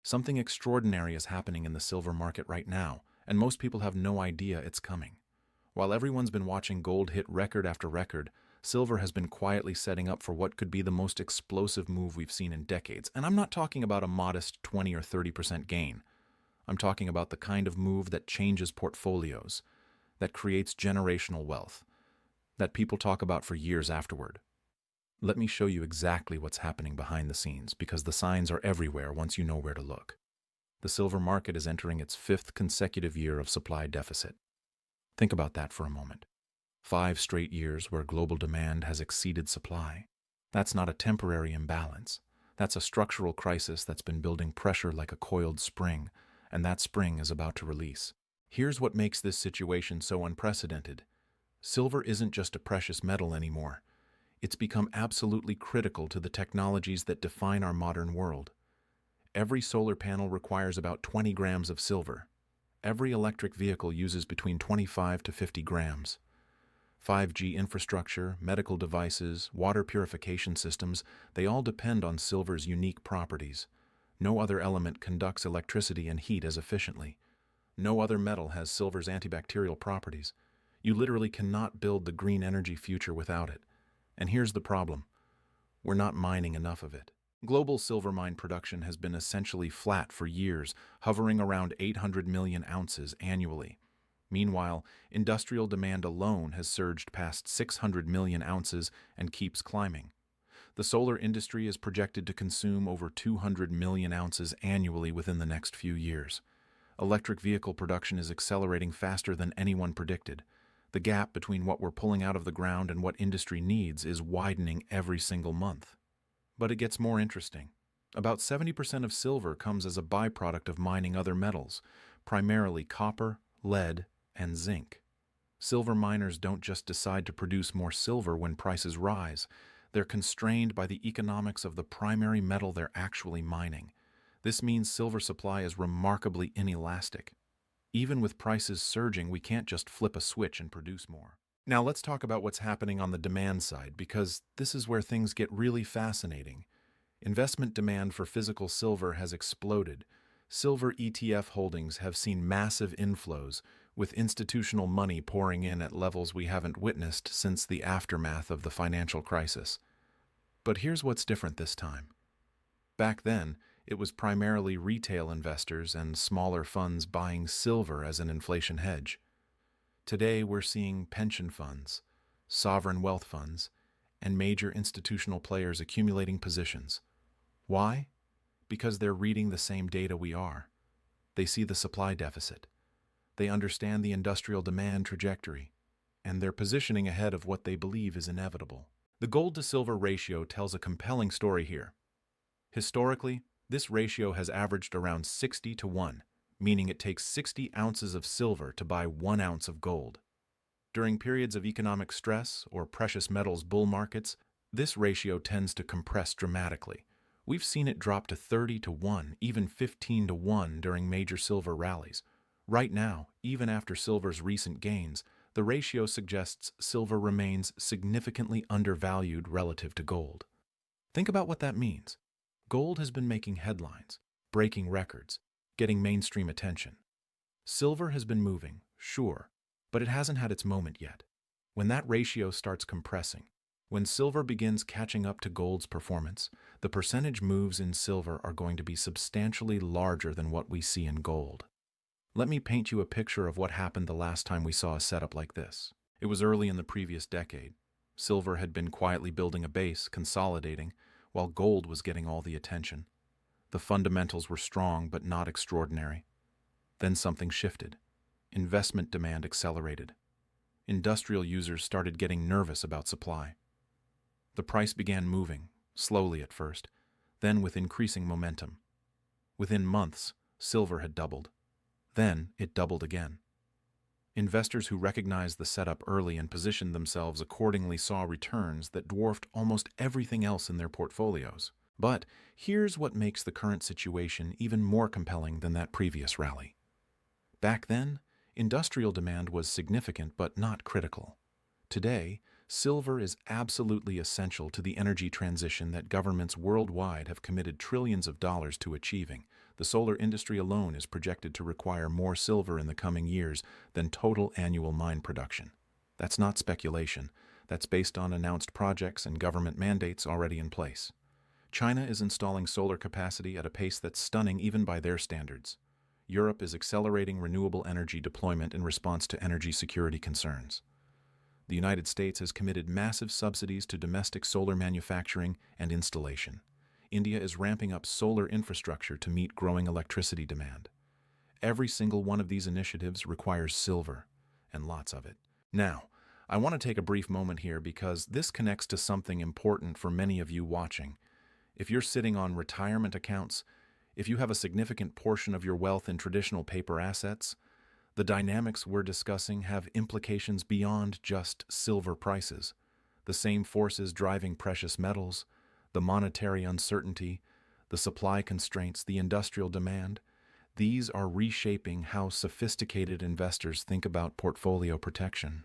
Something extraordinary is happening in the silver market right now, and most people have no idea it's coming. While everyone's been watching gold hit record after record, silver has been quietly setting up for what could be the most explosive move we've seen in decades. And I'm not talking about a modest 20 or 30% gain. I'm talking about the kind of move that changes portfolios, that creates generational wealth, that people talk about for years afterward. Let me show you exactly what's happening behind the scenes, because the signs are everywhere once you know where to look. The silver market is entering its fifth consecutive year of supply deficit. Think about that for a moment. 5 straight years where global demand has exceeded supply. That's not a temporary imbalance. That's a structural crisis that's been building pressure like a coiled spring, and that spring is about to release. Here's what makes this situation so unprecedented. Silver isn't just a precious metal anymore. It's become absolutely critical to the technologies that define our modern world. Every solar panel requires about 20 grams of silver. Every electric vehicle uses between 25 to 50 grams. 5G infrastructure, medical devices, water purification systems, they all depend on silver's unique properties. No other element conducts electricity and heat as efficiently. No other metal has silver's antibacterial properties. You literally cannot build the green energy future without it. And here's the problem. We're not mining enough of it. Global silver mine production has been essentially flat for years, hovering around 800 million ounces annually. Meanwhile, industrial demand alone has surged past 600 million ounces and keeps climbing. The solar industry is projected to consume over 200 million ounces annually within the next few years. Electric vehicle production is accelerating faster than anyone predicted. The gap between what we're pulling out of the ground and what industry needs is widening every single month. But it gets more interesting. About 70% of silver comes as a byproduct of mining other metals, primarily copper, lead, and zinc. Silver miners don't just decide to produce more silver when prices rise. They're constrained by the economics of the primary metal they're actually mining. This means silver supply is remarkably inelastic. Even with prices surging, we can't just flip a switch and produce more. Now let's talk about what's happening on the demand side, because this is where things get really fascinating. Investment demand for physical silver has exploded. Silver ETF holdings have seen massive inflows, with institutional money pouring in at levels we haven't witnessed since the aftermath of the financial crisis. But here's what's different this time. Back then, it was primarily retail investors and smaller funds buying silver as an inflation hedge. Today, we're seeing pension funds, sovereign wealth funds, and major institutional players accumulating positions. Why? Because they're reading the same data we are. They see the supply deficit. They understand the industrial demand trajectory, and they're positioning ahead of what they believe is inevitable. The gold-to-silver ratio tells a compelling story here. Historically, this ratio has averaged around 60 to 1, meaning it takes 60 ounces of silver to buy 1 ounce of gold. During periods of economic stress or precious metals bull markets, this ratio tends to compress dramatically. We've seen it drop to 30 to 1, even 15 to 1 during major silver rallies. Right now, even after silver's recent gains, the ratio suggests silver remains significantly undervalued relative to gold. Think about what that means. Gold has been making headlines, breaking records, getting mainstream attention. Silver has been moving, sure, but it hasn't had its moment yet. When that ratio starts compressing, when silver begins catching up to gold's performance, the percentage moves in silver are going to be substantially larger than what we see in gold. Let me paint you a picture of what happened the last time we saw a setup like this. It was early in the previous decade. Silver had been quietly building a base, consolidating, while gold was getting all the attention. The fundamentals were strong but not extraordinary. Then something shifted. Investment demand accelerated. Industrial users started getting nervous about supply. The price began moving, slowly at first, then with increasing momentum. Within months, silver had doubled. Then it doubled again. Investors who recognized the setup early and positioned themselves accordingly saw returns that dwarfed almost everything else in their portfolios. But here's what makes the current situation even more compelling than that previous rally. Back then, industrial demand was significant but not critical. Today, silver is absolutely essential to the energy transition that governments worldwide have committed trillions of dollars to achieving. The solar industry alone is projected to require more silver in the coming years than total annual mine production. That's not speculation. That's based on announced projects and government mandates already in place. China is installing solar capacity at a pace that's stunning even by their standards. Europe is accelerating renewable energy deployment in response to energy security concerns. The United States has committed massive subsidies to domestic solar manufacturing and installation. India is ramping up solar infrastructure to meet growing electricity demand. Every single one of these initiatives requires silver, and lots of it. Now, I want to take a brief moment here because this connects to something important for many of you watching. If you're sitting on retirement accounts, if you have a significant portion of your wealth in traditional paper assets, the dynamics we're discussing have implications beyond just silver prices. The same forces driving precious metals, the monetary uncertainty, the supply constraints, the industrial demand, these are reshaping how sophisticated investors think about portfolio protection.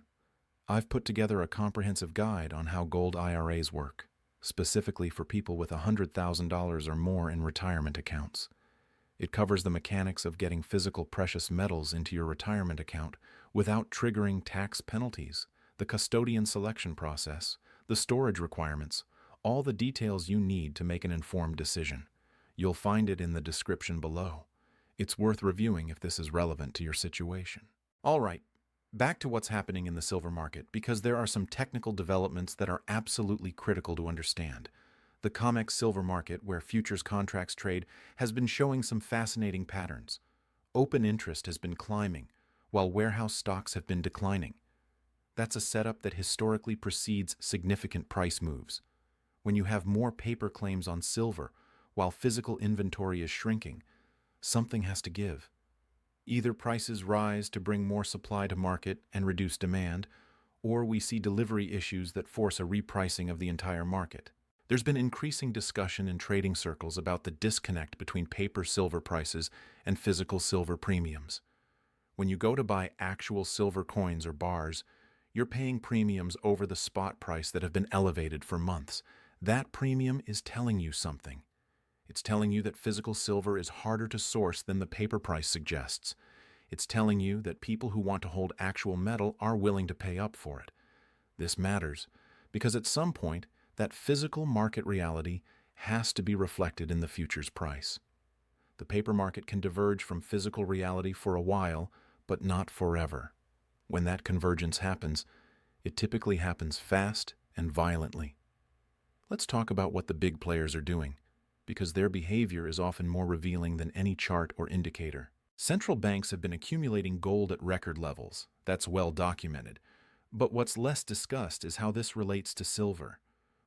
I've put together a comprehensive guide on how gold IRAs work, specifically for people with $100,000 or more in retirement accounts. It covers the mechanics of getting physical precious metals into your retirement account without triggering tax penalties, the custodian selection process, the storage requirements, all the details you need to make an informed decision. You'll find it in the description below. It's worth reviewing if this is relevant to your situation. All right, back to what's happening in the silver market, because there are some technical developments that are absolutely critical to understand. The COMEX silver market, where futures contracts trade, has been showing some fascinating patterns. Open interest has been climbing, while warehouse stocks have been declining. That's a setup that historically precedes significant price moves. When you have more paper claims on silver, while physical inventory is shrinking, something has to give. Either prices rise to bring more supply to market and reduce demand, or we see delivery issues that force a repricing of the entire market. There's been increasing discussion in trading circles about the disconnect between paper silver prices and physical silver premiums. When you go to buy actual silver coins or bars, you're paying premiums over the spot price that have been elevated for months. That premium is telling you something. It's telling you that physical silver is harder to source than the paper price suggests. It's telling you that people who want to hold actual metal are willing to pay up for it. This matters because at some point, that physical market reality has to be reflected in the futures price. The paper market can diverge from physical reality for a while, but not forever. When that convergence happens, it typically happens fast and violently. Let's talk about what the big players are doing, because their behavior is often more revealing than any chart or indicator. Central banks have been accumulating gold at record levels. That's well documented. But what's less discussed is how this relates to silver.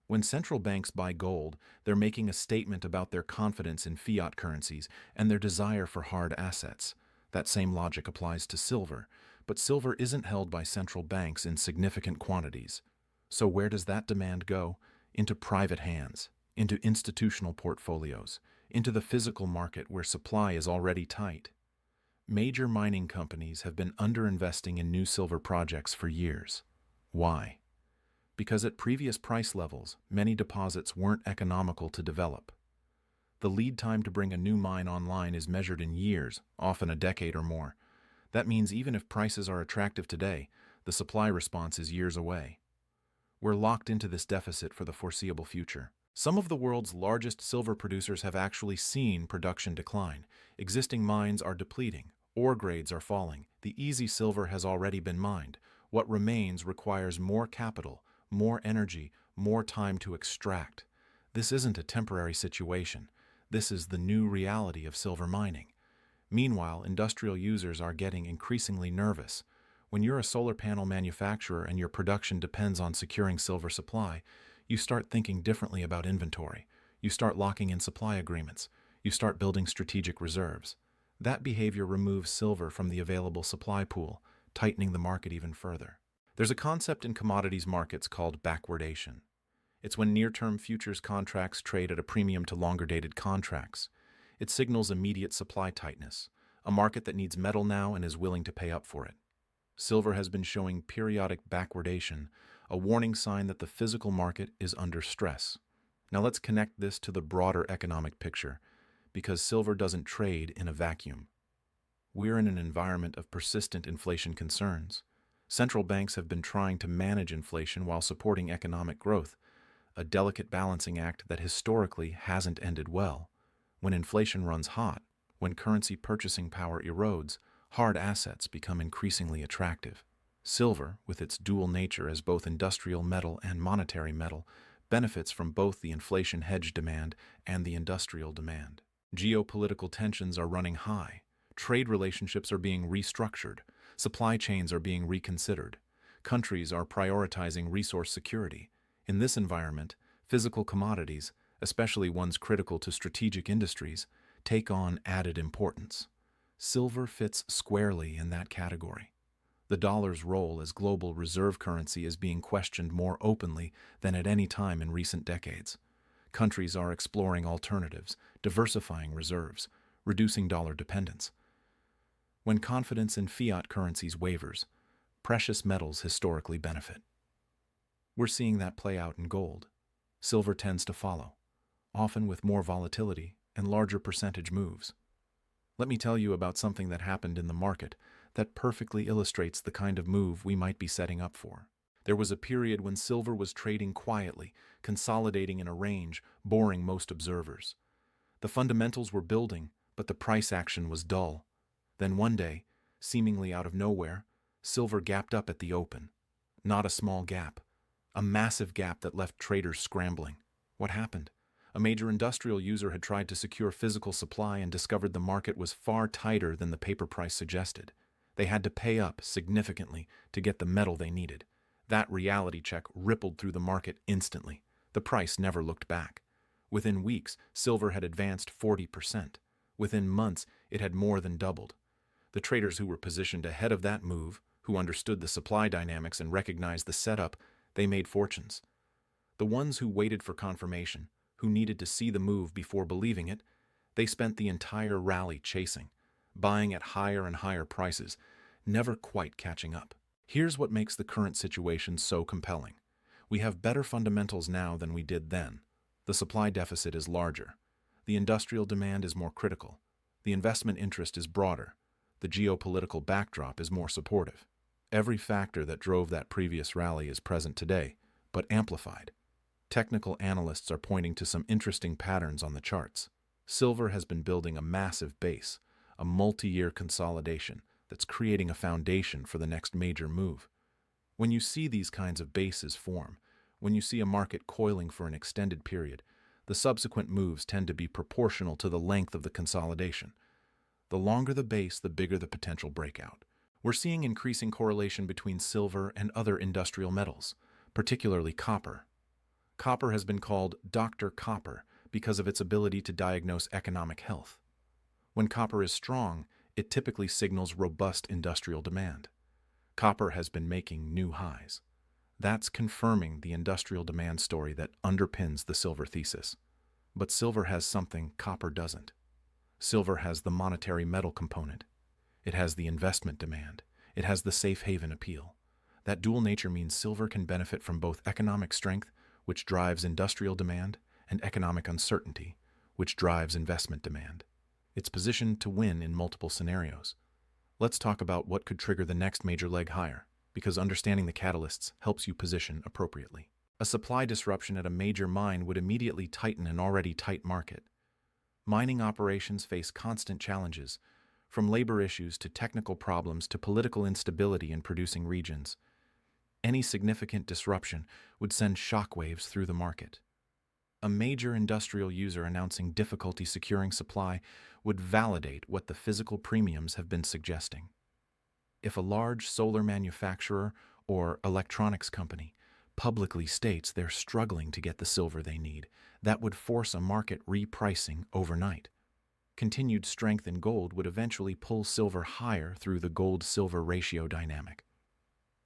When central banks buy gold, they're making a statement about their confidence in fiat currencies and their desire for hard assets. That same logic applies to silver, but silver isn't held by central banks in significant quantities. So where does that demand go? Into private hands, into institutional portfolios, into the physical market where supply is already tight. Major mining companies have been underinvesting in new silver projects for years. Why? Because at previous price levels, many deposits weren't economical to develop. The lead time to bring a new mine online is measured in years, often a decade or more. That means even if prices are attractive today, the supply response is years away. We're locked into this deficit for the foreseeable future. Some of the world's largest silver producers have actually seen production decline. Existing mines are depleting, ore grades are falling, the easy silver has already been mined. What remains requires more capital, more energy, more time to extract. This isn't a temporary situation. This is the new reality of silver mining. Meanwhile, industrial users are getting increasingly nervous. When you're a solar panel manufacturer and your production depends on securing silver supply, you start thinking differently about inventory. You start locking in supply agreements. You start building strategic reserves. That behavior removes silver from the available supply pool, tightening the market even further. There's a concept in commodities markets called backwardation. It's when near-term futures contracts trade at a premium to longer-dated contracts. It signals immediate supply tightness, a market that needs metal now and is willing to pay up for it. Silver has been showing periodic backwardation, a warning sign that the physical market is under stress. Now let's connect this to the broader economic picture, because silver doesn't trade in a vacuum. We're in an environment of persistent inflation concerns. Central banks have been trying to manage inflation while supporting economic growth, a delicate balancing act that historically hasn't ended well. When inflation runs hot, when currency purchasing power erodes, hard assets become increasingly attractive. Silver, with its dual nature as both industrial metal and monetary metal, benefits from both the inflation hedge demand and the industrial demand. Geopolitical tensions are running high. Trade relationships are being restructured. Supply chains are being reconsidered. Countries are prioritizing resource security. In this environment, physical commodities, especially ones critical to strategic industries, take on added importance. Silver fits squarely in that category. The dollar's role as global reserve currency is being questioned more openly than at any time in recent decades. Countries are exploring alternatives, diversifying reserves, reducing dollar dependence. When confidence in fiat currencies wavers, precious metals historically benefit. We're seeing that play out in gold. Silver tends to follow, often with more volatility and larger percentage moves. Let me tell you about something that happened in the market that perfectly illustrates the kind of move we might be setting up for. There was a period when silver was trading quietly, consolidating in a range, boring most observers. The fundamentals were building, but the price action was dull. Then one day, seemingly out of nowhere, silver gapped up at the open. Not a small gap. A massive gap that left traders scrambling. What happened? A major industrial user had tried to secure physical supply and discovered the market was far tighter than the paper price suggested. They had to pay up significantly to get the metal they needed. That reality check rippled through the market instantly. The price never looked back. Within weeks, silver had advanced 40%. Within months, it had more than doubled. The traders who were positioned ahead of that move, who understood the supply dynamics and recognized the setup, they made fortunes. The ones who waited for confirmation, who needed to see the move before believing it, they spent the entire rally chasing, buying at higher and higher prices, never quite catching up. Here's what makes the current situation so compelling. We have better fundamentals now than we did then. The supply deficit is larger. The industrial demand is more critical. The investment interest is broader. The geopolitical backdrop is more supportive. Every factor that drove that previous rally is present today, but amplified. Technical analysts are pointing to some interesting patterns on the charts. Silver has been building a massive base, a multi-year consolidation that's creating a foundation for the next major move. When you see these kinds of bases form, when you see a market coiling for an extended period, the subsequent moves tend to be proportional to the length of the consolidation. The longer the base, the bigger the potential breakout. We're seeing increasing correlation between silver and other industrial metals, particularly copper. Copper has been called Dr. Copper because of its ability to diagnose economic health. When copper is strong, it typically signals robust industrial demand. Copper has been making new highs. That's confirming the industrial demand story that underpins the silver thesis. But silver has something copper doesn't. Silver has the monetary metal component. It has the investment demand. It has the safe haven appeal. That dual nature means silver can benefit from both economic strength, which drives industrial demand, and economic uncertainty, which drives investment demand. It's positioned to win in multiple scenarios. Let's talk about what could trigger the next major leg higher, because understanding the catalysts helps you position appropriately. A supply disruption at a major mine would immediately tighten an already tight market. Mining operations face constant challenges, from labor issues to technical problems to political instability in producing regions. Any significant disruption would send shockwaves through the market. A major industrial user announcing difficulty securing supply would validate what the physical premiums have been suggesting. If a large solar manufacturer or electronics company publicly states they're struggling to get the silver they need, that would force a market repricing overnight. Continued strength in gold would eventually pull silver higher through the gold-silver ratio dynamic.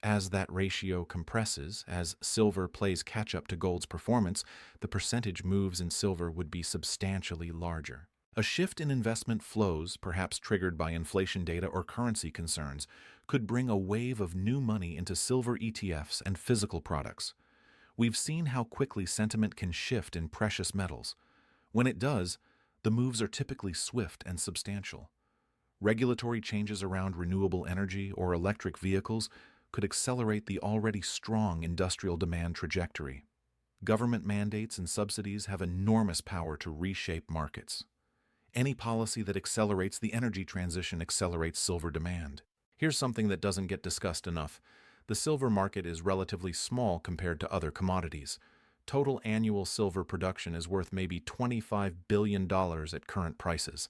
As that ratio compresses, as silver plays catch-up to gold's performance, the percentage moves in silver would be substantially larger. A shift in investment flows, perhaps triggered by inflation data or currency concerns, could bring a wave of new money into silver ETFs and physical products. We've seen how quickly sentiment can shift in precious metals. When it does, The moves are typically swift and substantial. Regulatory changes around renewable energy or electric vehicles could accelerate the already strong industrial demand trajectory. Government mandates and subsidies have enormous power to reshape markets. Any policy that accelerates the energy transition accelerates silver demand. Here's something that doesn't get discussed enough. The silver market is relatively small compared to other commodities. Total annual silver production is worth maybe $25 billion at current prices.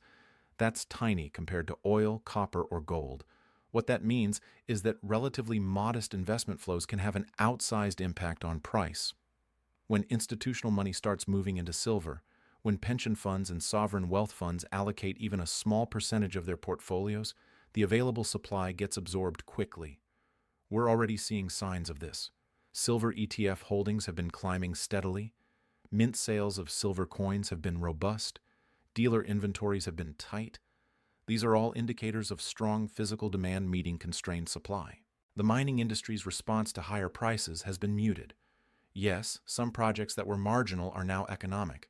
That's tiny compared to oil, copper, or gold. What that means is that relatively modest investment flows can have an outsized impact on price. When institutional money starts moving into silver, when pension funds and sovereign wealth funds allocate even a small percentage of their portfolios, the available supply gets absorbed quickly. We're already seeing signs of this. Silver ETF holdings have been climbing steadily. Mint sales of silver coins have been robust. Dealer inventories have been tight. These are all indicators of strong physical demand meeting constrained supply. The mining industry's response to higher prices has been muted. Yes, some projects that were marginal are now economic,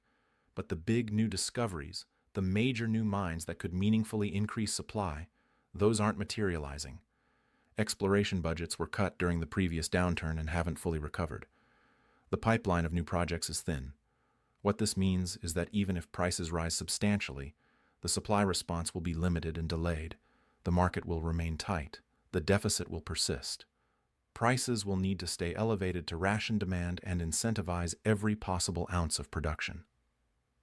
but the big new discoveries, the major new mines that could meaningfully increase supply, those aren't materializing. Exploration budgets were cut during the previous downturn and haven't fully recovered. The pipeline of new projects is thin. What this means is that even if prices rise substantially, the supply response will be limited and delayed. The market will remain tight. The deficit will persist. Prices will need to stay elevated to ration demand and incentivize every possible ounce of production.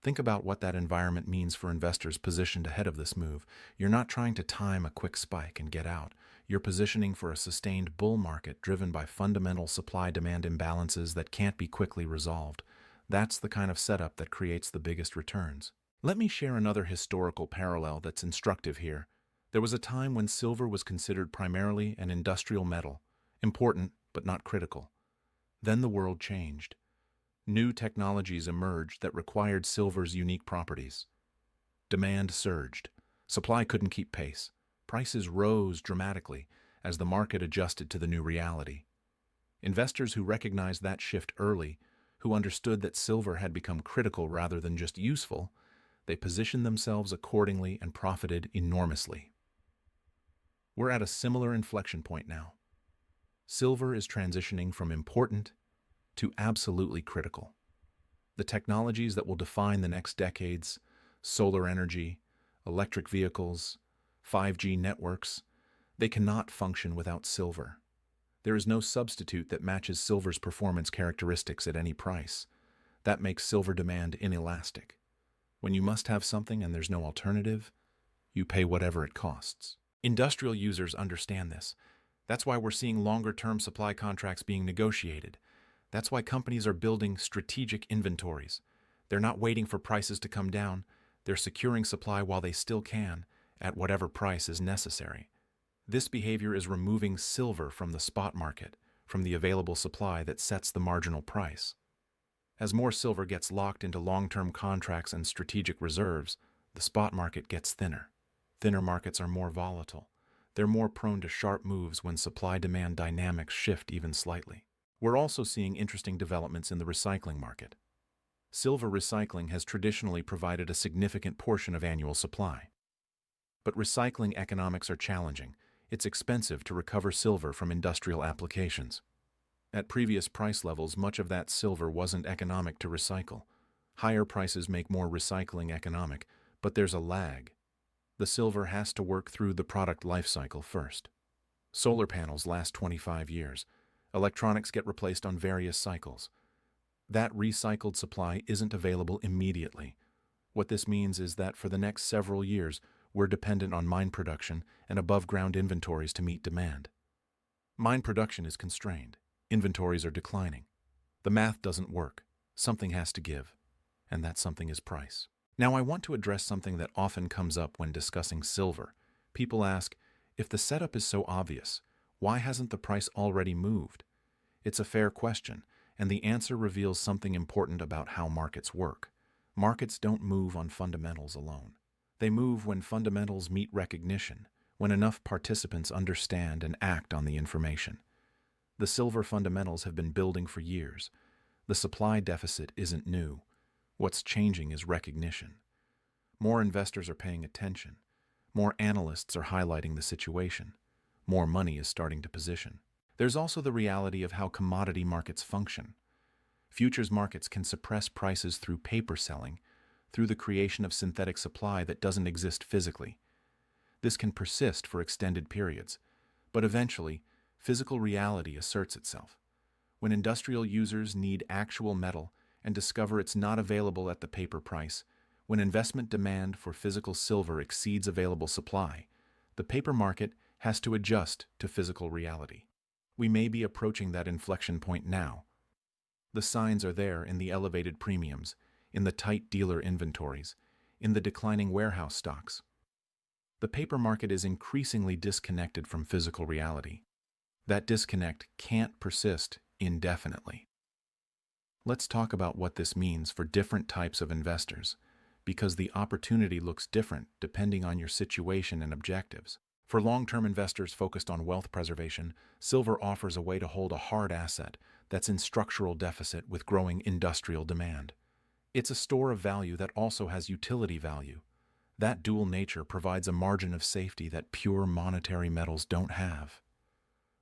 Think about what that environment means for investors positioned ahead of this move. You're not trying to time a quick spike and get out. You're positioning for a sustained bull market driven by fundamental supply-demand imbalances that can't be quickly resolved. That's the kind of setup that creates the biggest returns. Let me share another historical parallel that's instructive here. There was a time when silver was considered primarily an industrial metal, important but not critical. Then the world changed. New technologies emerged that required silver's unique properties. Demand surged. Supply couldn't keep pace. Prices rose dramatically as the market adjusted to the new reality. Investors who recognized that shift early, who understood that silver had become critical rather than just useful, they positioned themselves accordingly and profited enormously. We're at a similar inflection point now. Silver is transitioning from important to absolutely critical. The technologies that will define the next decades, solar energy, electric vehicles, 5G networks, they cannot function without silver. There is no substitute that matches silver's performance characteristics at any price. That makes silver demand inelastic. When you must have something and there's no alternative, you pay whatever it costs. Industrial users understand this. That's why we're seeing longer-term supply contracts being negotiated. That's why companies are building strategic inventories. They're not waiting for prices to come down. They're securing supply while they still can, at whatever price is necessary. This behavior is removing silver from the spot market, from the available supply that sets the marginal price. As more silver gets locked into long-term contracts and strategic reserves, the spot market gets thinner. Thinner markets are more volatile. They're more prone to sharp moves when supply-demand dynamics shift even slightly. We're also seeing interesting developments in the recycling market. Silver recycling has traditionally provided a significant portion of annual supply. But recycling economics are challenging. It's expensive to recover silver from industrial applications. At previous price levels, much of that silver wasn't economic to recycle. Higher prices make more recycling economic, but there's a lag. The silver has to work through the product life cycle first. Solar panels last 25 years. Electronics get replaced on various cycles. That recycled supply isn't available immediately. What this means is that for the next several years, we're dependent on mine production and above-ground inventories to meet demand. Mine production is constrained. Inventories are declining. The math doesn't work. Something has to give, and that something is price. Now, I want to address something that often comes up when discussing silver. People ask, if the setup is so obvious, why hasn't the price already moved? It's a fair question, and the answer reveals something important about how markets work. Markets don't move on fundamentals alone. They move when fundamentals meet recognition, when enough participants understand and act on the information. The silver fundamentals have been building for years. The supply deficit isn't new. What's changing is recognition. More investors are paying attention. More analysts are highlighting the situation. More money is starting to position. There's also the reality of how commodity markets function. Futures markets can suppress prices through paper selling, through the creation of synthetic supply that doesn't exist physically. This can persist for extended periods, but eventually, physical reality asserts itself. When industrial users need actual metal and discover it's not available at the paper price, when investment demand for physical silver exceeds available supply, the paper market has to adjust to physical reality. We may be approaching that inflection point now. The signs are there in the elevated premiums, in the tight dealer inventories, in the declining warehouse stocks. The paper market is increasingly disconnected from physical reality. That disconnect can't persist indefinitely. Let's talk about what this means for different types of investors, because the opportunity looks different depending on your situation and objectives. For long-term investors focused on wealth preservation, silver offers a way to hold a hard asset that's in structural deficit with growing industrial demand. It's a store of value that also has utility value. That dual nature provides a margin of safety that pure monetary metals don't have.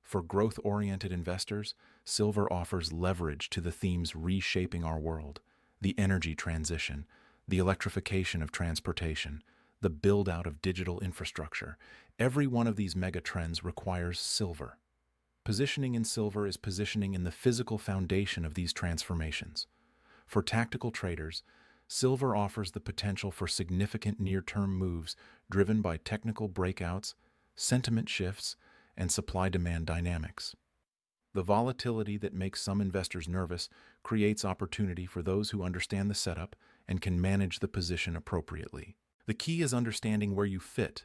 For growth-oriented investors, silver offers leverage to the themes reshaping our world: the energy transition, the electrification of transportation, the build-out of digital infrastructure. Every one of these megatrends requires silver. Positioning in silver is positioning in the physical foundation of these transformations. For tactical traders, silver offers the potential for significant near-term moves driven by technical breakouts, sentiment shifts, and supply-demand dynamics. The volatility that makes some investors nervous creates opportunity for those who understand the setup and can manage the position appropriately. The key is understanding where you fit,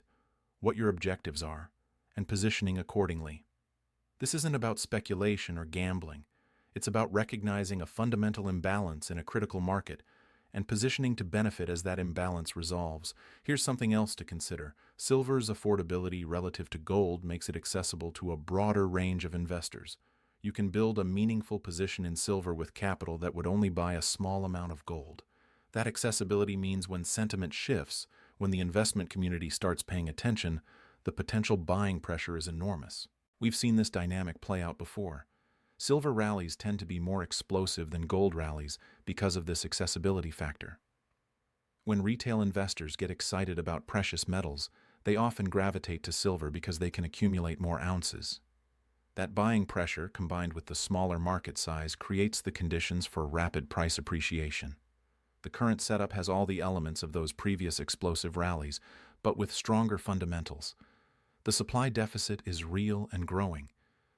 what your objectives are, and positioning accordingly. This isn't about speculation or gambling. It's about recognizing a fundamental imbalance in a critical market and positioning to benefit as that imbalance resolves. Here's something else to consider. Silver's affordability relative to gold makes it accessible to a broader range of investors. You can build a meaningful position in silver with capital that would only buy a small amount of gold. That accessibility means when sentiment shifts, when the investment community starts paying attention, the potential buying pressure is enormous. We've seen this dynamic play out before. Silver rallies tend to be more explosive than gold rallies because of this accessibility factor. When retail investors get excited about precious metals, they often gravitate to silver because they can accumulate more ounces. That buying pressure, combined with the smaller market size, creates the conditions for rapid price appreciation. The current setup has all the elements of those previous explosive rallies, but with stronger fundamentals. The supply deficit is real and growing.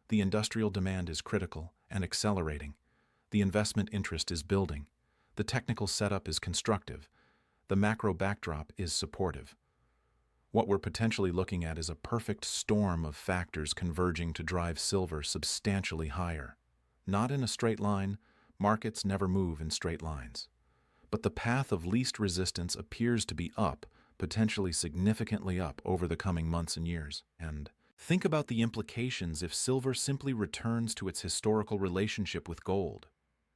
The industrial demand is critical and accelerating. The investment interest is building. The technical setup is constructive. The macro backdrop is supportive. What we're potentially looking at is a perfect storm of factors converging to drive silver substantially higher. Not in a straight line. Markets never move in straight lines. But the path of least resistance appears to be up, potentially significantly up over the coming months and years. And think about the implications if silver simply returns to its historical relationship with gold.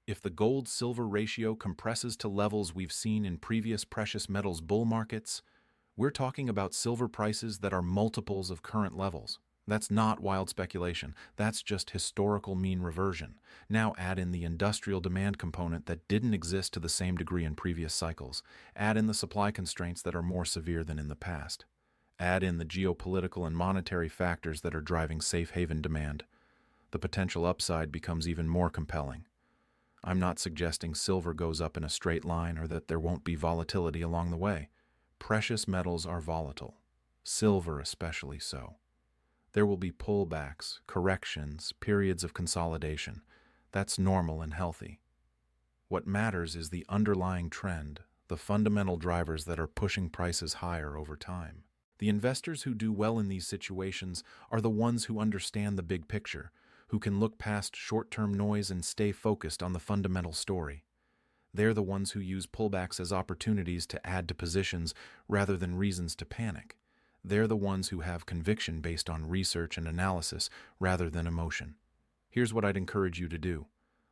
If the gold-silver ratio compresses to levels we've seen in previous precious metals bull markets, we're talking about silver prices that are multiples of current levels. That's not wild speculation. That's just historical mean reversion. Now add in the industrial demand component that didn't exist to the same degree in previous cycles. Add in the supply constraints that are more severe than in the past. Add in the geopolitical and monetary factors that are driving safe haven demand. The potential upside becomes even more compelling. I'm not suggesting silver goes up in a straight line or that there won't be volatility along the way. Precious metals are volatile, silver especially so. There will be pullbacks, corrections, periods of consolidation. That's normal and healthy. What matters is the underlying trend, the fundamental drivers that are pushing prices higher over time. The investors who do well in these situations are the ones who understand the big picture, who can look past short-term noise and stay focused on the fundamental story. They're the ones who use pullbacks as opportunities to add to positions rather than reasons to panic. They're the ones who have conviction based on research and analysis rather than emotion. Here's what I'd encourage you to do.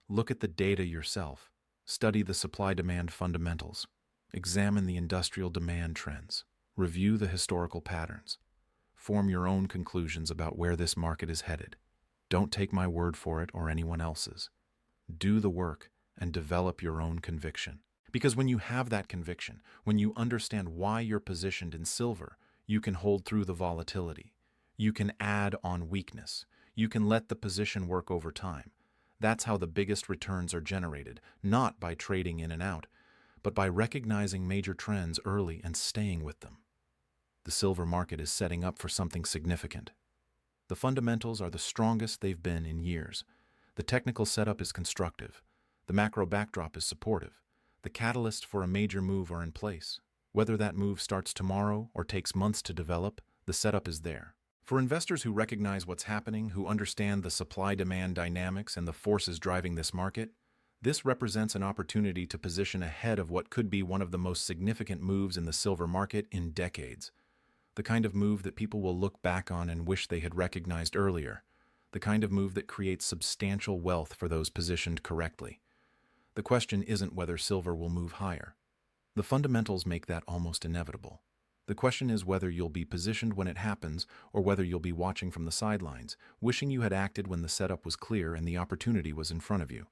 Look at the data yourself. Study the supply-demand fundamentals. Examine the industrial demand trends. Review the historical patterns. Form your own conclusions about where this market is headed. Don't take my word for it or anyone else's. Do the work and develop your own conviction. Because when you have that conviction, when you understand why you're positioned in silver, you can hold through the volatility. You can add on weakness. You can let the position work over time. That's how the biggest returns are generated, not by trading in and out, but by recognizing major trends early and staying with them. The silver market is setting up for something significant. The fundamentals are the strongest they've been in years. The technical setup is constructive. The macro backdrop is supportive. The catalysts for a major move are in place. Whether that move starts tomorrow or takes months to develop, the setup is there. For investors who recognize what's happening, who understand the supply-demand dynamics and the forces driving this market, this represents an opportunity to position ahead of what could be one of the most significant moves in the silver market in decades. The kind of move that people will look back on and wish they had recognized earlier. The kind of move that creates substantial wealth for those positioned correctly. The question isn't whether silver will move higher. The fundamentals make that almost inevitable. The question is whether you'll be positioned when it happens or whether you'll be watching from the sidelines, wishing you had acted when the setup was clear and the opportunity was in front of you.